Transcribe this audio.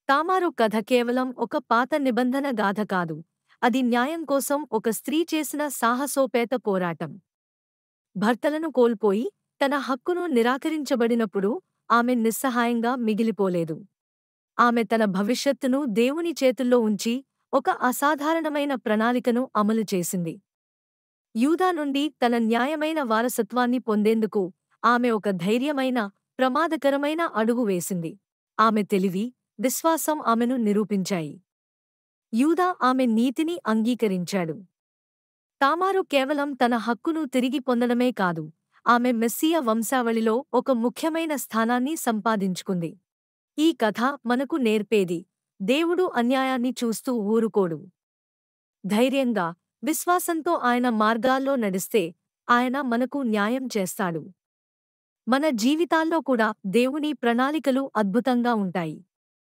తామారు కథ కేవలం ఒక పాత నిబంధన గాథ కాదు. అది న్యాయం కోసం ఒక స్త్రీ చేసిన సాహసోపేత పోరాటం. భర్తలను కోల్పోయి, తన హక్కును నిరాకరించబడినప్పుడు ఆమె నిస్సహాయంగా మిగిలిపోలేదు. ఆమె తన భవిష్యత్తును దేవుని చేతుల్లో ఉంచి, ఒక అసాధారణమైన ప్రణాళికను అమలు చేసింది. యూదా నుండి తన న్యాయమైన వారసత్వాన్ని పొందేందుకు ఆమె ఒక ధైర్యమైన, ప్రమాదకరమైన అడుగు వేసింది. ఆమె తెలివి, విశ్వాసం ఆమెను నిరూపించాయి. యూదా ఆమె నీతిని అంగీకరించాడు. తామారు కేవలం తన హక్కును తిరిగి పొందడమే కాదు, ఆమె మెస్సియ వంశావళిలో ఒక ముఖ్యమైన స్థానాన్ని సంపాదించుకుంది. ఈ కథ మనకు నేర్పేది: దేవుడు అన్యాయాన్ని చూస్తూ ఊరుకోడు. ధైర్యంగా, విశ్వాసంతో ఆయన మార్గాల్లో నడిస్తే ఆయన మనకు న్యాయం చేస్తాడు. మన జీవితాల్లో కూడా దేవుని ప్రణాళికలు అద్భుతంగా ఉంటాయి.